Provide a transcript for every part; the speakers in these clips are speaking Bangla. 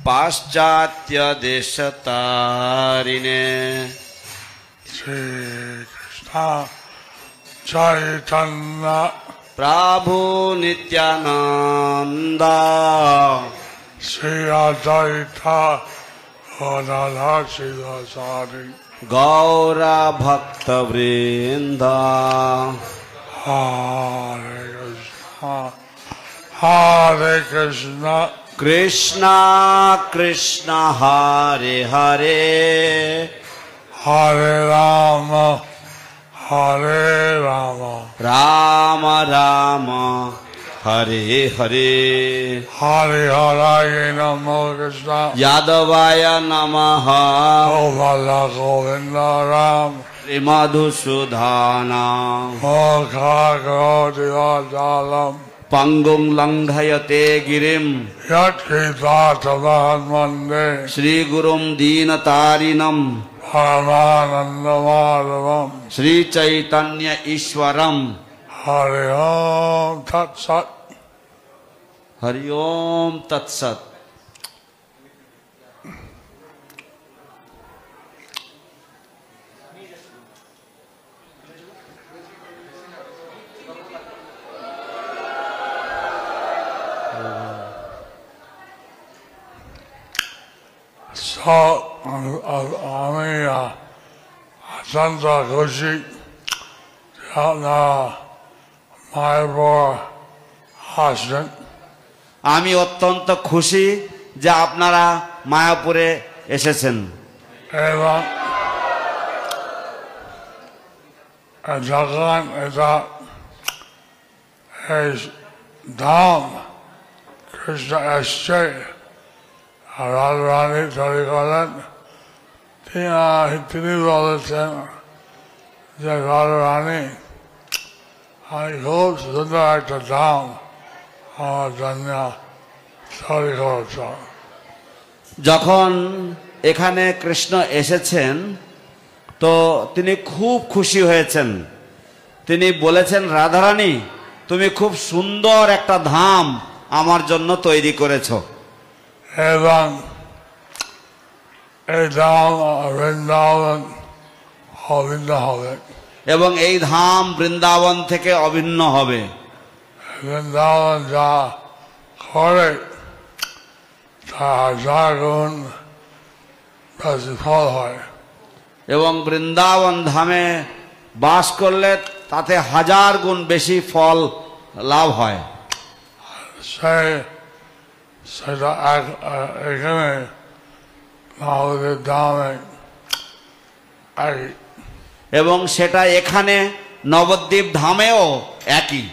पाश्चात्य देशतारिणे श्री कृष्ण चैतन्य प्रभु नित्यानंद श्री अद्वैत गदाधर गौर भक्त वृंद हरे कृष्ण कृष्ण कृष्ण हरे हरे हरे राम राम राम हरे हरे हरे हराय नमः कृष्ण यादवाय नमः गोविंद राम श्रीमधुसूदना मोक्षाकरोतिवाचालम् पंगुं लंघयते गिरिं यत्कृपातमहं वन्दे श्रीगुरुं दीनतारिणं परमानन्दमाधवम् श्रीचैतन्य ईश्वरम् हरि ओम तत्सत् हरि ओम तत्सत्। আমি অত্যন্ত খুশি আপনারা মায়াপুর আসছেন। আমি অত্যন্ত খুশি যে আপনারা মায়াপুরে এসেছেন এবং যখন এটা এই ধাম কৃষ্ণ এসছে রাজরানী তৈরি করেন, তিনি বলেছেন যে রাজরানী আমি খুব সুন্দর একটা ধাম আমার জন্য তৈরি করেছ। যখন এখানে কৃষ্ণ এসেছেন তো তিনি খুব খুশি হয়েছেন। তিনি বলেছেন, রাধারানী তুমি খুব সুন্দর একটা ধাম আমার জন্য তৈরি করেছো। এবং এই ধাম বৃন্দাবন অভিন্ন হবে, এবং এই ধাম বৃন্দাবন থেকে অভিন্ন হবে। বৃন্দাবন যা করে তা 1000 গুণ বেশি ফল হয়, এবং বৃন্দাবন ধামে বাস করলে তাতে 1000 গুণ বেশি ফল লাভ হয়। সেটা এখানে নবদ্বীপ ধামে একই, এবং সেটা এখানে নবদ্বীপ ধামেও একই।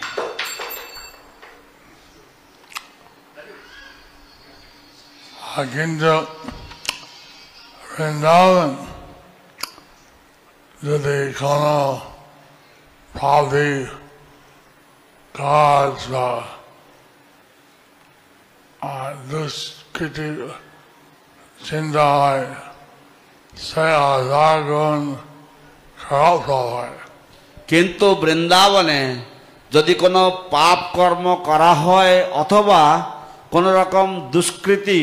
কিন্তু বৃন্দাবন যদি কোনো পাপী কাজ বা দুষ্কৃতি চিন্তা হয়, সে 1000 গুণ খারাপ ফল হয়। কিন্তু বৃন্দাবনে যদি কোনো পাপ কর্ম করা হয় অথবা কোনো রকম দুষ্কৃতি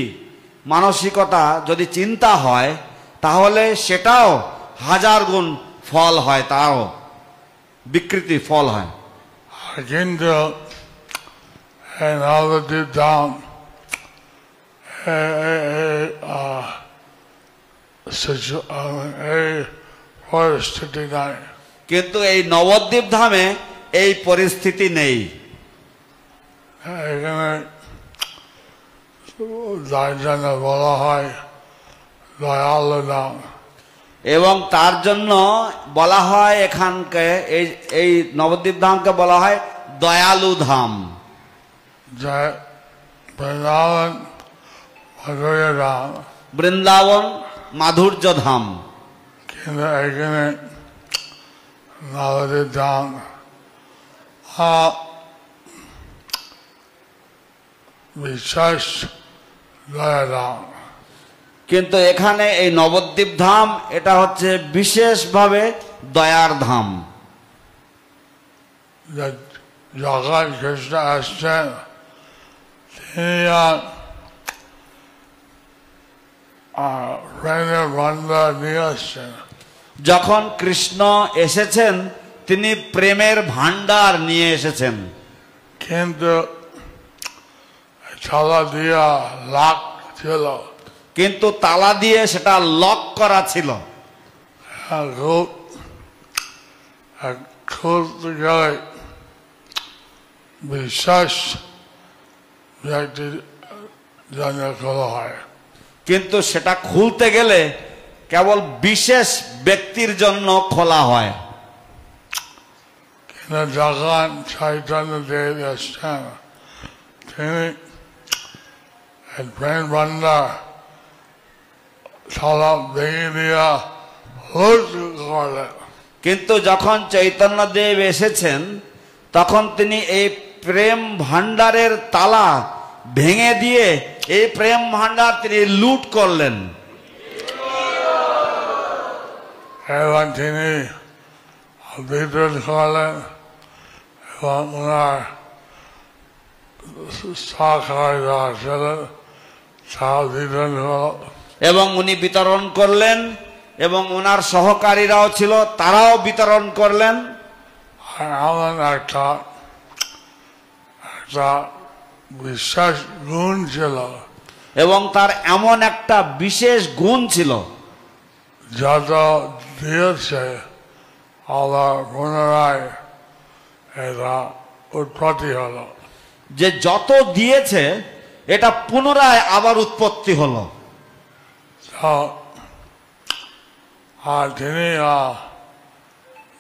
মানসিকতা যদি চিন্তা হয়, তাহলে সেটাও 1000 গুণ ফল হয়, তাও বিকৃতি ফল হয়। কিন্তু এই নবদ্বীপ ধাম এই পরিস্থিতি নাই। কিন্তু এই নবদ্বীপ ধামে এই পরিস্থিতি নেই। এখানে যার জন্য বলা হয় দয়ালু ধাম, এবং তার জন্য বলা হয় এখানকে এই নবদ্বীপ ধামকে বলা হয় দয়ালু ধাম। যে বৃন্দাবন মাধুর্য ধাম, বৃন্দাবন মাধুর্য ধাম, কিন্তু এখানে নবদ্বীপ ধাম বিশেষ দয়া ধাম। কিন্তু এখানে এই নবদ্বীপ ধাম এটা হচ্ছে বিশেষভাবে দয়ার ধাম। যখন কৃষ্ণ আসছেন তিনি প্রেমের ভান্ডার নিয়ে আসছেন। যখন কৃষ্ণ এসেছেন তিনি প্রেমের ভান্ডার নিয়ে এসেছেন, কিন্তু তালা দিয়া লাখ ছিল, কিন্তু তালা দিয়ে সেটা লক করা ছিল। খুলতে গেলে বিশ্বাস ব্যক্তির জন্য খোলা হয়, কিন্তু সেটা খুলতে গেলে কেবল বিশেষ ব্যক্তির জন্য খোলা হয়। কিন্তু যখন চৈতন্য দেব এসছেন তিনি প্রেম ভান্ডার তালা ভেঙে দিয়া করলেন। কিন্তু যখন চৈতন্যদেব এসেছেন তখন তিনি এই প্রেম ভান্ডারের তালা ভেঙে দিয়ে এই প্রেম ভান্ডার তিনি লুট করলেন। এবং তিনি বিতরণ করলেন এবং ওনার সহকারীরা ছিলেন তারা বিতরণ করল, এবং উনি বিতরণ করলেন এবং ওনার সহকারীরাও ছিল তারাও বিতরণ করলেন। আর এমন একটা বিশ্বাস গুণ ছিল, এবং তার এমন একটা বিশেষ গুণ ছিল যত দিয়েছে আবার পুনরায় এটা উৎপত্তি হলো। যে যত দিয়েছে এটা পুনরায় আবার উৎপত্তি হলো। তো আর তিনি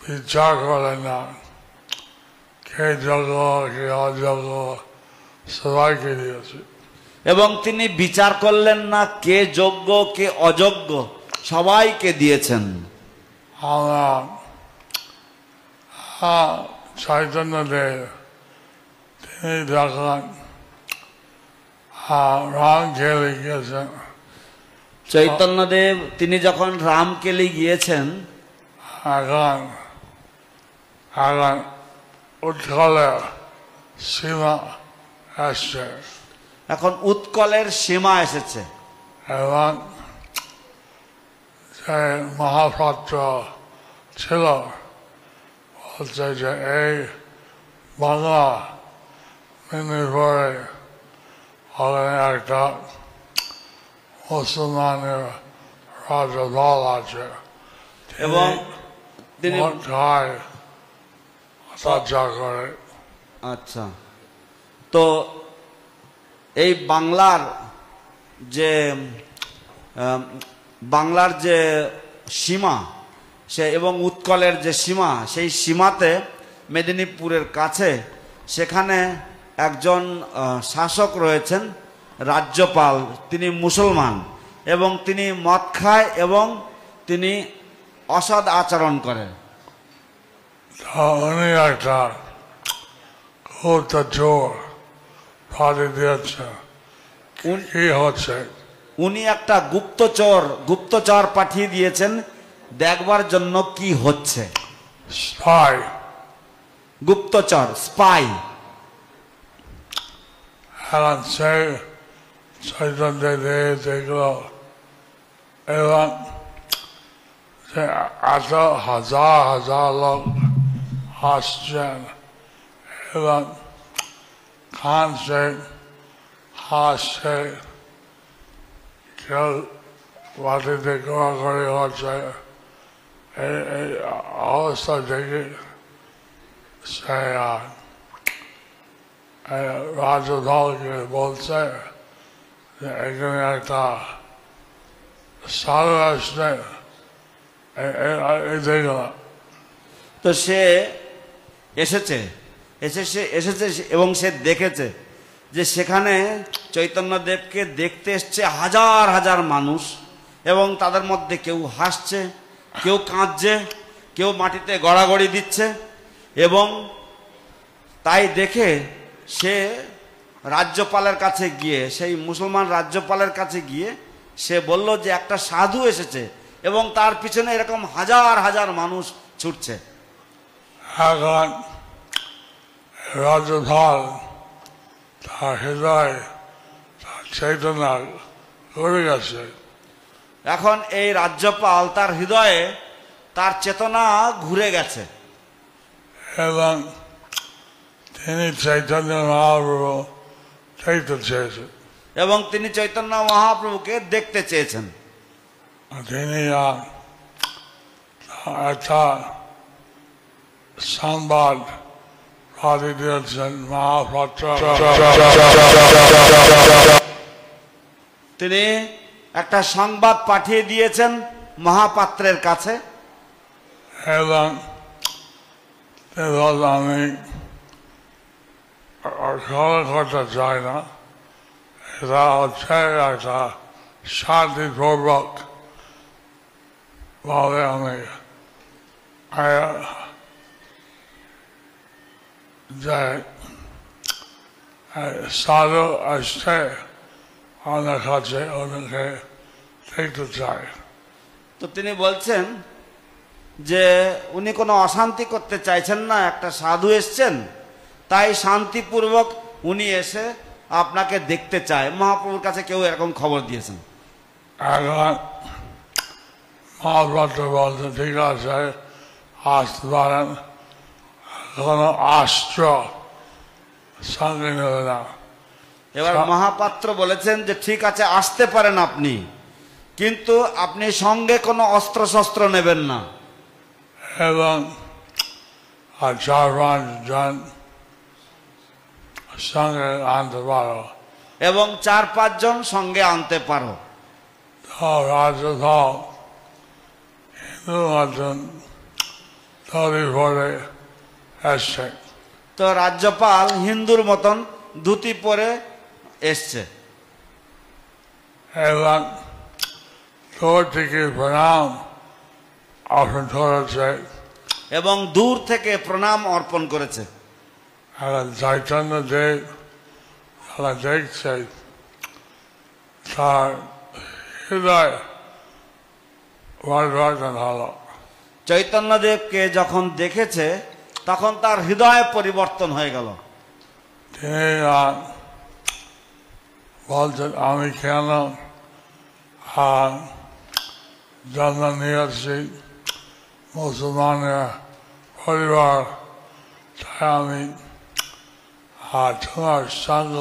বিচার করেন না কে যোগ্য কে অযোগ্য, সবাইকে দিয়েছে। এবং তিনি বিচার করলেন না কে যোগ্য কে অযোগ্য, সবাইকে দিয়েছেন। আমরা চৈতন্য দেব তিনি যখন রামকে লিখেছেন, চৈতন্যদেব তিনি যখন রামকেলি গিয়েছেন এখন এখন উৎকলের সীমা আসছে এখন উৎকলের সীমা এসেছে, এবং যে মহাপাত্র ছিল বলছে যে এই বাংলা মিনিপুরে একটা মুসলমানের রাজদল আছে এবং তিনি চর্চা করে। আচ্ছা, তো এই বাংলার যে সীমা সে এবং উৎকলের যে সীমা, সেই সীমাতে মেদিনীপুরের কাছে সেখানে একজন শাসক রয়েছেন, রাজ্যপাল, তিনি মুসলমান এবং তিনি মদ খায় এবং তিনি অসৎ আচরণ করেন। উনি একটা খুব জোর ফাঁদে দিয়েছে কি হচ্ছে। উনি একটা গুপ্তচর পাঠিয়ে দিয়েছেন দেখবার জন্য কি হচ্ছে। স্পাই, গুপ্তচর, স্পাই। এখন সে চৈতন্য দেব দেখলো এবং সে এত হাজার হাজার লোক আসছেন এবং খানছে হাসছে, কেউ মাটিতে গোড়াগড়ি হচ্ছে, এই অবস্থা দেখে সে রাজদলকে বলছে যে এখানে একটা সাধু আসছে, এই দেখলাম। তো সে এসেছে এবং সে দেখেছে যে সেখানে চৈতন্যদেবকে দেখতে এসছে হাজার হাজার মানুষ, এবং তাদের মধ্যে কেউ হাসছে, কেউ কাঁদছে, কেউ মাটিতে গড়াগড়ি দিচ্ছে। এবং তাই দেখে সে রাজ্যপালের কাছে গিয়ে, সেই মুসলমান রাজ্যপালের কাছে গিয়ে সে বলল যে একটা সাধু এসেছে এবং তার পিছনে এরকম হাজার হাজার মানুষ ছুটছে। এখন রাজ্যপাল তার হৃদয় তার চেতনা ঘুরে গেছে এখন এই রাজ্যপাল তার হৃদয়ে তার চেতনা ঘুরে গেছে এবং তিনি চৈতন্য মহাপ্রভু দেখতে চেয়েছেন এবং তিনি চৈতন্য মহাপ্রভুকে দেখতে চেয়েছেন তিনি একটা সংবাদ পাঠিয়ে দিয়েছেন মহাপাত্র তিনি একটা সংবাদ পাঠিয়ে দিয়েছেন মহাপাত্রের কাছে এবং আমি খবর করতে চাই না এটা হচ্ছে একটা শান্তিপূর্বক ভাবে আমি যে সাধু আসছে আমার কাছে ওনাকে দেখতে চাই তো তিনি বলছেন যে উনি কোনো অশান্তি করতে চাইছেন না একটা সাধু এসছেন তাই শান্তিপূর্বক উনি এসে আপনাকে দেখতে চায় মহাপ্রভুর কাছে কেউ এরকম খবর দিয়েছেন এখন মহাপাত্র বলতে ঠিক আছে আসতে পারেন কোনো অস্ত্র সঙ্গে নেবে না এবার মহাপাত্র বলেছেন যে ঠিক আছে আসতে পারেন আপনি কিন্তু আপনি সঙ্গে কোনো অস্ত্র শস্ত্র নেবেন না এবং 4-5 জন সঙ্গে আনতে পারো এবং 4-5 জন সঙ্গে আনতে পারো রাজ্যপাল হিন্দু মতন ধরে পরে এসছে তো রাজ্যপাল হিন্দুর মতন ধুতি পরে এসছে এবং দূর থেকে প্রণাম অর্পণ করেছে এবং দূর থেকে প্রণাম অর্পণ করেছে চৈতন্য দেব যারা দেখছে তার হৃদয় পরিবর্তন হলো চৈতন্যদেবকে যখন দেখেছে তখন তার হৃদয় পরিবর্তন হয়ে গেল তিনি বলছেন আমি কেন জন্ম নিয়েছি মুসলমানের পরিবার তাই আমি তোমার সঙ্গ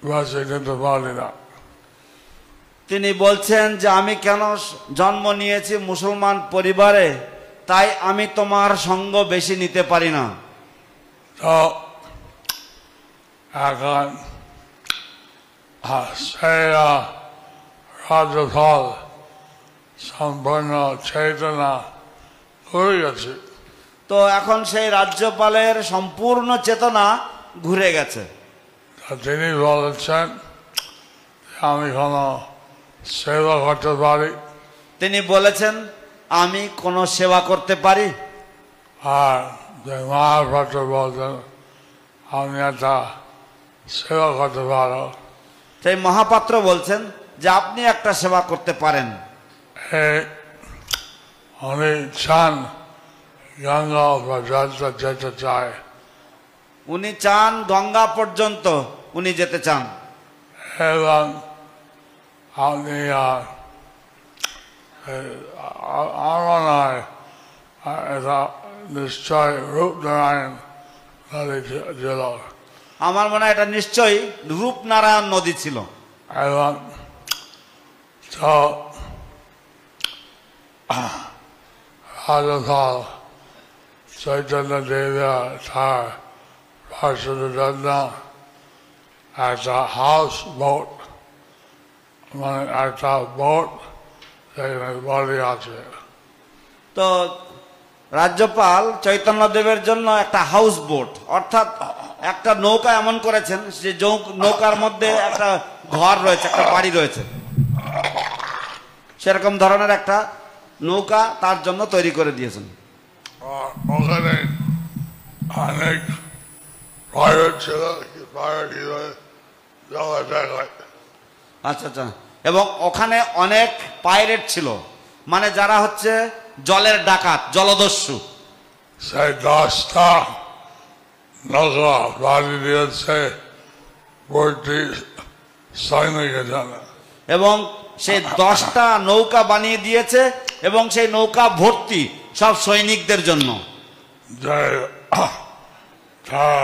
বেঁচে যেতে পারি না তিনি বলছেন যে আমি কেন জন্ম নিয়েছি মুসলমান পরিবারে তাই আমি তোমার সঙ্গ বেশি নিতে পারি না তো এখন সেই রাজ্যপাল সম্পূর্ণ চেতনা ঘুরে গেছে তো এখন সেই রাজ্যপালের সম্পূর্ণ চেতনা ঘুরে গেছে তিনি বলেছেন আমি কোনো সেবা করতে পারি তিনি বলেছেন আমি কোনো সেবা করতে পারি আর যে মহাপাত্র বলছেন আমি একটা সেবা করতে পারো সেই মহাপাত্র বলছেন যে আপনি একটা সেবা করতে পারেন উনি চান গঙ্গা পর্যন্ত যেতে চায় উনি চান গঙ্গা পর্যন্ত উনি যেতে চান এবং আপনি আমার নয় এটা নিশ্চয় রূপনারায়ণ নদী ছিল আমার মনে হয় এটা নিশ্চয়ই রূপনারায়ণ নদী ছিল এবং তো রাজপাল চৈতন্য দেবীরা তার পার্শ্বদের জন্য একটা হাউস বোট মানে একটা বোট সেখানে বডি আছে তো রাজ্যপাল চৈতন্যদেবের জন্য একটা হাউস বোট অর্থাৎ একটা নৌকা এমন করেছেন যে নৌকার মধ্যে একটা ঘর রয়েছে একটা বাড়ি রয়েছে সেরকম ধরনের একটা নৌকা তার জন্য তৈরি করে দিয়েছেন ওখানে অনেক পাইলট ছিল পাইলট যাওয়া যায় আচ্ছা আচ্ছা এবং ওখানে অনেক পাইরেট ছিল মানে যারা হচ্ছে জলের ডাকাত জলদস্যু সেই 10টা নৌকা বাড়ি দিয়েছে বইটি সৈনিকের জন্য। এবং সেই 10টা নৌকা বানিয়ে দিয়েছে এবং সেই নৌকা ভর্তি সব সৈনিকদের জন্য, যে তারা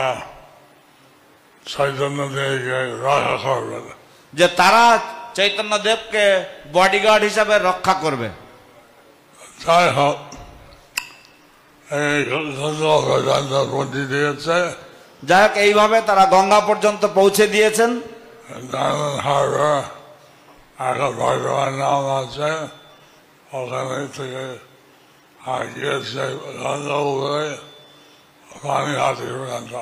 চৈতন্যদেবকে রক্ষা করবে, যে তারা চৈতন্যদেবকে বডিগার্ড হিসাবে রক্ষা করবে। যাই হোক, এই পর্যন্ত পৌঁছে দিয়েছে। যাই হোক, এইভাবে তারা গঙ্গা পর্যন্ত পৌঁছে দিয়েছেন। ডায়মন্ড হারবার একটা ভগবান নাম আছে, ওখানে থেকে গিয়েছে গঙ্গা উপরে পানিহাটি পর্যন্ত।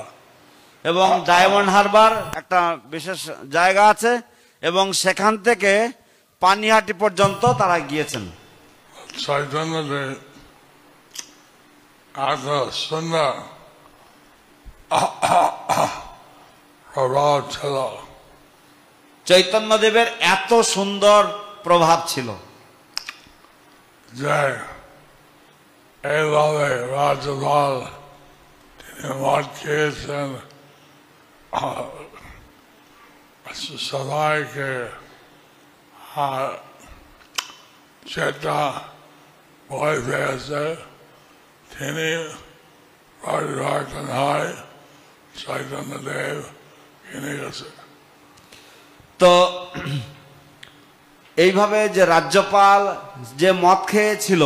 এবং ডায়মন্ড হারবার একটা বিশেষ জায়গা আছে এবং সেখান থেকে পানিহাটি পর্যন্ত তারা গিয়েছেন। চৈতন্যদেব এত সুন্দর প্রভাব ছিল, চৈতন্যদেবের এত সুন্দর প্রভাব ছিল যে এইভাবে রাজ্যপাল তিনি মত খেয়েছেন, সবাইকে যেটা ভয় পেয়েছে তিনি পরিবর্তন হয় চৈতন্যদেব কিনে গেছে। তো এইভাবে যে রাজ্যপাল যে মদ খেয়েছিল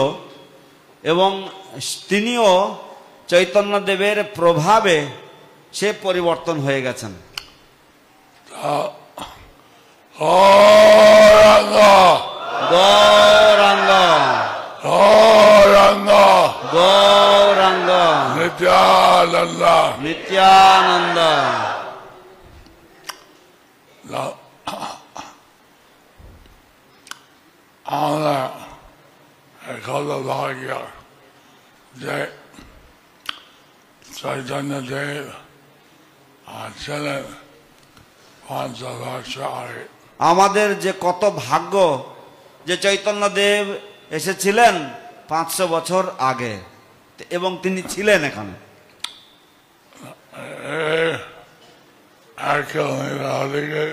এবং তিনিও চৈতন্যদেবের প্রভাবে সে পরিবর্তন হয়ে গেছেন। গৌরাঙ্গ গৌরাঙ্গ গৌরাঙ্গ নিত্যানন্দ নিত্যানন্দ। আমরা কত ভাগ্য যে চৈতন্যদেব ছিলেন 500 বছর আগে। আমাদের যে কত ভাগ্য যে চৈতন্যদেব এসেছিলেন 500 বছর আগে এবং তিনি ছিলেন এখানে। 1 কিলোমিটার দিকে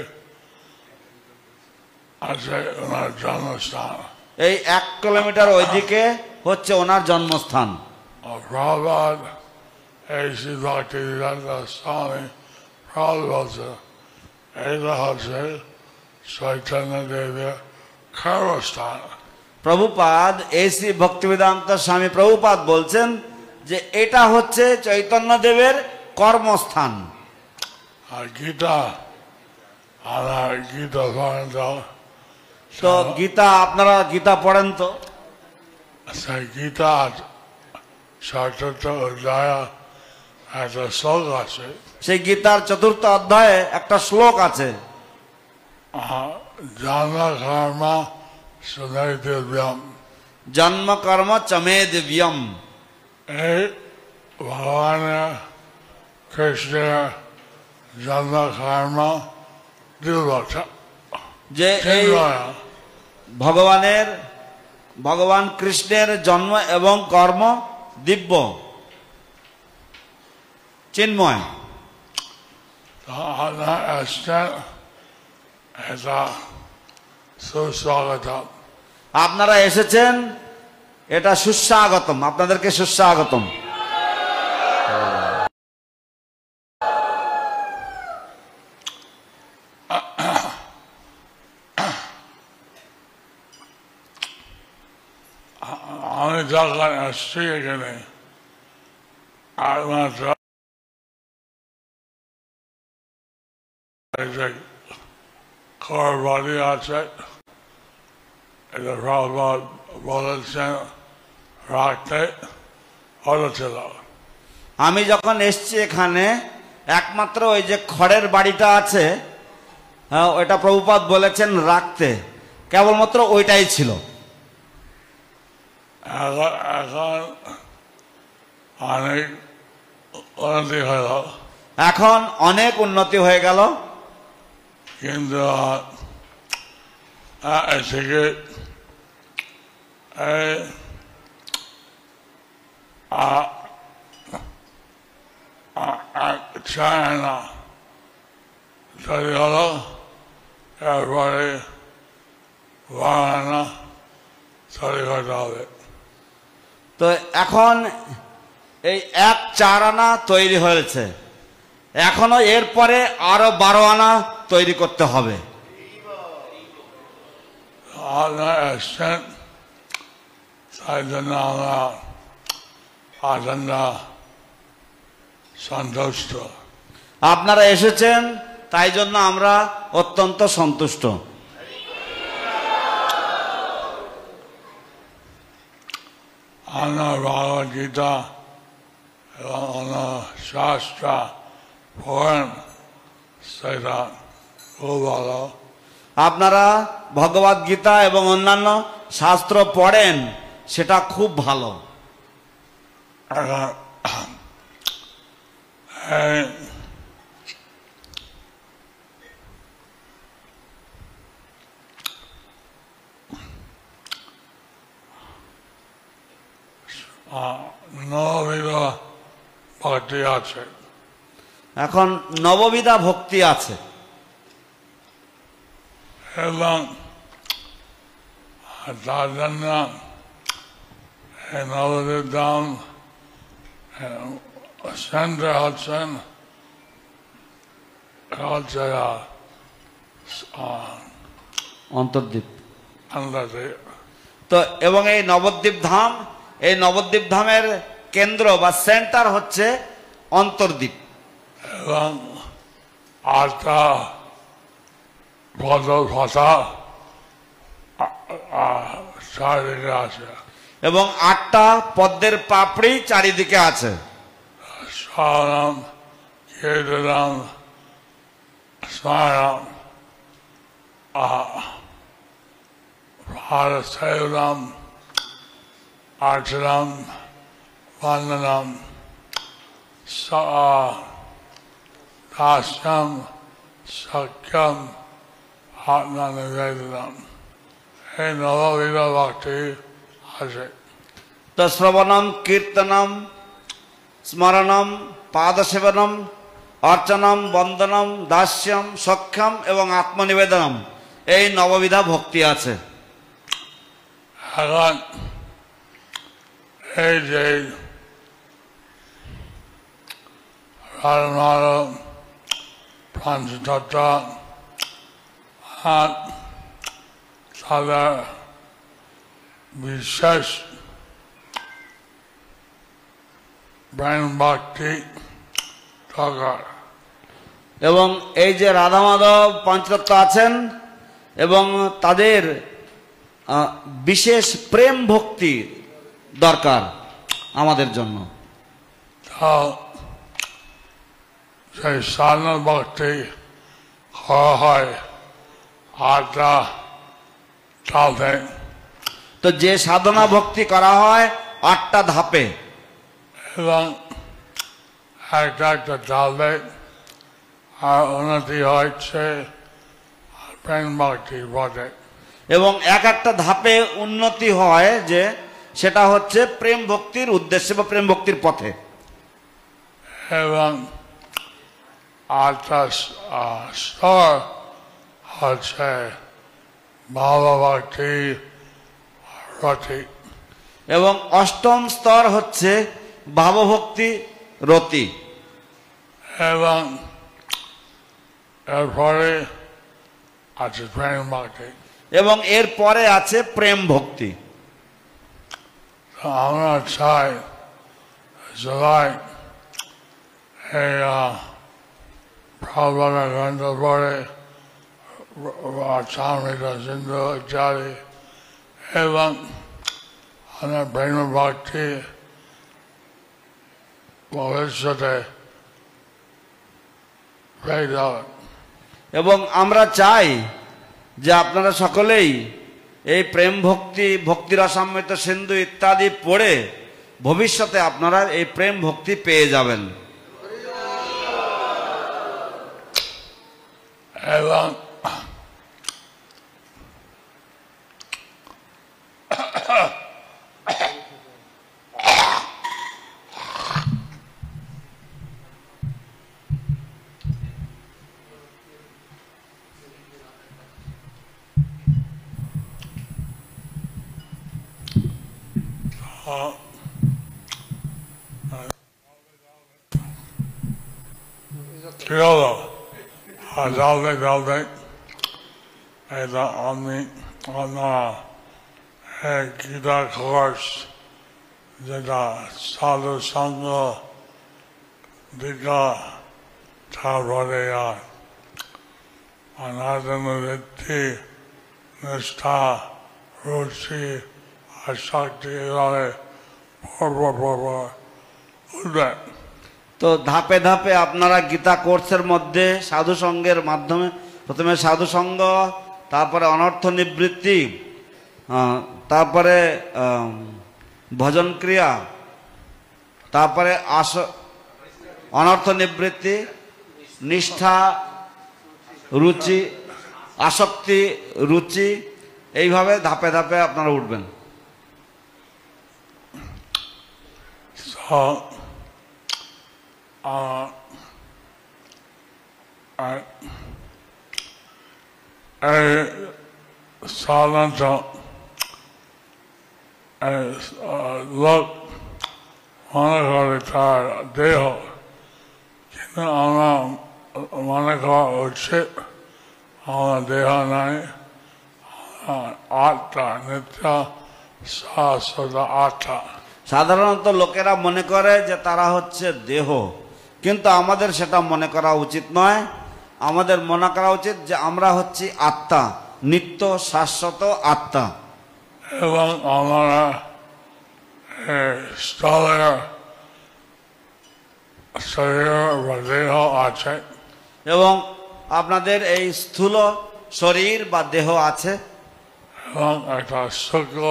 আছে ওনার জন্মস্থান। এই 1 কিলোমিটার ওইদিকে হচ্ছে ওনার জন্মস্থান। প্রভুপাদ এসে ভক্তিবিনোদ স্বামী প্রভু বলছে এটা হচ্ছে চৈতন্যদেবের কর্মস্থান। প্রভুপাদ এসি ভক্তিবেদান্ত স্বামী প্রভুপাদ বলছেন যে এটা হচ্ছে চৈতন্যদেবের কর্মস্থান। আর গীতা, আমরা গীতা পড়েন তো গীতা, আপনারা গীতা পড়েন তো? সেই গীতা 4th অধ্যায় একটা শ্লোক আছে। সেই গীতার 4th অধ্যায়ে একটা শ্লোক আছে, জন্ম কর্ম সুনৈতিব্যম। জন্ম কর্ম চমে দিব্যম। এই ভগবানের কৃষ্ণের জন্ম কর্ম দুর্বল, যে এই ভগবান কৃষ্ণের জন্ম এবং কর্ম দিব্য চিন্ময়। এটা সুস্বাগত। আপনারা এসেছেন, এটা সুস্বাগতম, আপনাদেরকে সুস্বাগতম। আমি যখন আসছি এখানে একমাত্র ঘর বাড়ি আছে, এটা প্রভুপাদ বলেছেন রাখতে বলেছিল। আমি যখন এসছি এখানে একমাত্র ওই যে খড়ের বাড়িটা আছে, ওইটা প্রভুপাদ বলেছেন রাখতে, কেবলমাত্র ওইটাই ছিল। এখন অনেক উন্নতি হল, এখন অনেক উন্নতি হয়ে গেল, কিন্তু থেকে চায় না তৈরি হলো, এরপরে বাগানা তৈরি করতে হবে। তো এখন এই 1-4 আনা তৈরি হয়েছে, এখনো এরপরে আরো 12 আনা তৈরি করতে হবে। আপনারা এসছেন, তাই জন্য আমরা আনন্দ সন্তুষ্ট। আপনারা এসেছেন তাই জন্য আমরা অত্যন্ত সন্তুষ্ট। আমরা ভগবত গীতা এবং অন্য শাস্ত্র পড়েন, সেটা খুব ভালো। আপনারা ভগবদ গীতা এবং অন্যান্য শাস্ত্র পড়েন, সেটা খুব ভালো। এখন এই নববিধ ভক্তি আছে, এখন নববিধা ভক্তি আছে এবং তার জন্য এই নবদ্বীপ ধাম সেন্টার হচ্ছেন অন্তর্দ্বীপ। আন্দাজে। তো এবং এই নবদ্বীপ ধাম, এই নবদ্বীপ ধামের কেন্দ্র বা সেন্টার হচ্ছে অন্তর্দ্বীপ। এবং আটটা পদ কথা চারিদিকে আছে, এবং 8টা পদ্মের পাপড়ি চারিদিকে আছে। স্বরাম, কীর্তনাম, স্মরণম, ভারতসেবনম, আর্চনম, বন্দনম, দাস্যম, সখ্যম, আত্মনিবেদনম। এই নববিধ ভক্তি আছে। তো শ্রবণম, কীর্তনম, স্মরণম, পাদসেবনম, অর্চনম, বন্দনম, দাস্যম, সখ্যম এবং আত্মনিবেদনম, এই নববিধা ভক্তি আছে। এখন এই যে রাজমার পঞ্চতত্ত্ব তাদের বিশেষ প্রেম ভক্তি দরকার। এবং এই যে রাধা মাধব পঞ্চতত্ত্ব আছেন এবং তাদের বিশেষ প্রেম ভক্তি দরকার আমাদের জন্য। তো সেই সাধনা ভক্তি করা হয় 8টা ধাপে। তো যে সাধনা ভক্তি করা হয় 8টা ধাপে, এবং একটা একটা ধাপে আর উন্নতি হচ্ছে প্রেম ভক্তি পথে। এবং একটা ধাপে উন্নতি হয়, যে সেটা হচ্ছে প্রেম ভক্তির উদ্দেশ্যে বা প্রেম ভক্তির পথে। এবং 8টা স্তর হচ্ছে ভাবভক্তি রতি। এবং 8ম স্তর হচ্ছে ভাবভক্তি রতি। এবং এরপরে আছে প্রেম ভক্তি। এবং এর পরে আছে প্রেম ভক্তি। আমরা চাই সবাই এই প্রবল গ্রন্থ পড়ে, চামড়া সিন্ধু ইত্যাদি, এবং আমরা প্রেম ভক্তি ভবিষ্যতে পেয়ে যাবেন। এবং আমরা চাই যে আপনারা সকলেই এই প্রেম ভক্তি, ভক্তিরসামৃত সিন্ধু ইত্যাদি পড়ে ভবিষ্যতে আপনারা এই প্রেম ভক্তি পেয়ে যাবেন। এবং কি হলো যাওতে এটা আমি গীতা কোর্স যেটা সাধু সঙ্গ দীঘা তারপরে অনাদনবৃত্তি নিষ্ঠা রুচি আর শক্তি উঠবে। তো ধাপে ধাপে আপনারা গীতা কোর্সের মধ্যে সাধু সঙ্গের মাধ্যমে প্রথমে সাধু সঙ্গ, তারপরে অনর্থ নিবৃত্তি, তারপরে ভজন ক্রিয়া, তারপরে অনর্থ নিবৃত্তি, নিষ্ঠা, রুচি, আসক্তি, রুচি, এইভাবে ধাপে ধাপে আপনারা উঠবেন। সাধারণত লোক মনে করে তার দেহ, কিন্তু আমরা মনে করা উচিত আমার দেহ নাই, আত্মা, নিত্য শাশ্বত আত্মা। সাধারণত লোকেরা মনে করে যে তারা হচ্ছে দেহ, কিন্তু আমাদের সেটা মনে করা উচিত নয়। আমাদের মনে করা উচিত যে আমরা হচ্ছি আত্মা, নিত্য শাশ্বত আত্মা। এবং আমরা স্থলের শরীর বা দেহ আছে, এবং আপনাদের এই স্থূল শরীর বা দেহ আছে, এবং একটা সূক্ষ্ম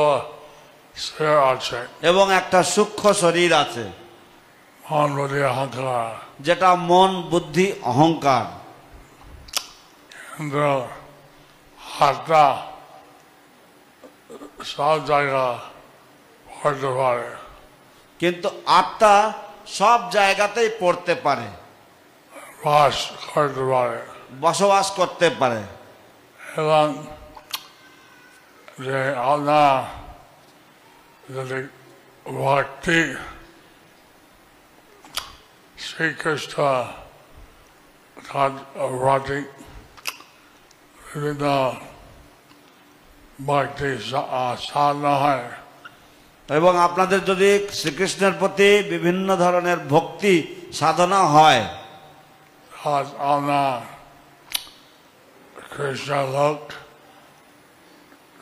শরীর আছে, এবং একটা সূক্ষ্ম শরীর আছে, মন বুদ্ধি অহংকার। যেটা মন বুদ্ধি অহংকার। কিন্তু আত্মা সব জায়গা পড়তে পারে, কিন্তু আত্মা সব জায়গাতেই পড়তে পারে, বাস করতে পারে, বসবাস করতে পারে। এবং যে আপনার যদি ভক্তি শ্রীকৃষ্ণ ভক্তি বিভিন্ন ভক্তি সাধনা হয়, এবং আপনাদের যদি শ্রীকৃষ্ণের প্রতি বিভিন্ন ধরনের ভক্তি সাধনা হয়, আজ আমরা কৃষ্ণ লোক,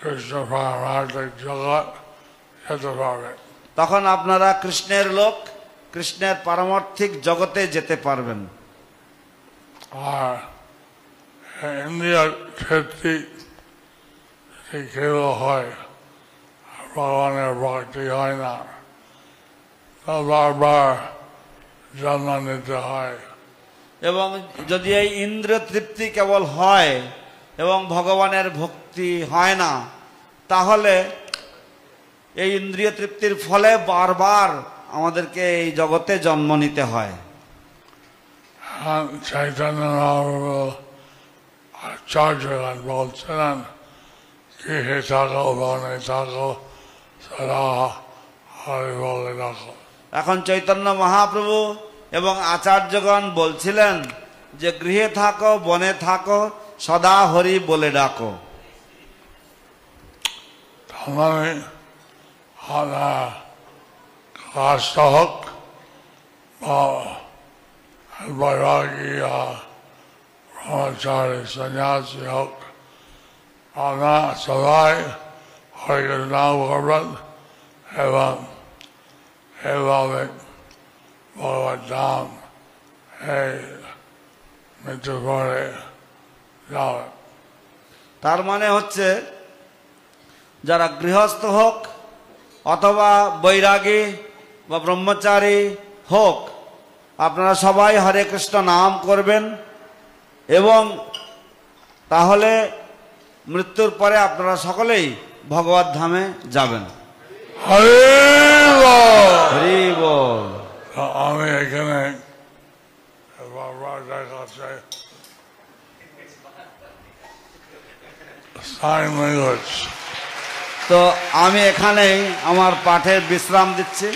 কৃষ্ণ পারমার্থিক জগৎ যেতে পারবে। তখন আপনারা কৃষ্ণের লোক, কৃষ্ণের পারমার্থিক জগতে যেতে পারবেন। আর ইন্দ্রিয় তৃপ্তি কেবল হয়, ভগবানের ভক্তি হয় না, বারবার জন্ম নিতে হয়। এবং যদি এই ইন্দ্রিয় তৃপ্তি কেবল হয় এবং ভগবানের ভক্তি হয় না, তাহলে এই ইন্দ্রিয় তৃপ্তির ফলে বারবার আমাদেরকে এই জগতে জন্ম নিতে হয়। চৈতন্য মহাপ্রভু আচার্যগণ বলছিলেন, গৃহে থাকো বনে থাকো সদা হরি বলে রাখো। এখন চৈতন্য মহাপ্রভু এবং আচার্যগণ বলছিলেন যে গৃহে থাকো বনে থাকো সদা হরি বলে ডাকো। তার মানে কাষ্ট হোক বা বৈরাগী ব্রহ্মচারী সন্ন্যাসী হোক, আমরা সবাই হরিকৃষ্ণ নাম করবেন এবং এভাবে ভগবত নাম এই মৃত্যু পরে যাবে। তার মানে হচ্ছে যারা গৃহস্থ হোক অথবা বৈরাগী বা ব্রহ্মচারী হোক, আপনারা সবাই হরে কৃষ্ণ নাম করবেন এবং তাহলে মৃত্যুর পরে আপনারা সকলেই ভগবত ধামে যাবেন। হরি বল। আমি এখানে দেখাচ্ছে sign language. তো আমি এখানেই আমার পাঠে বিশ্রাম দিচ্ছি।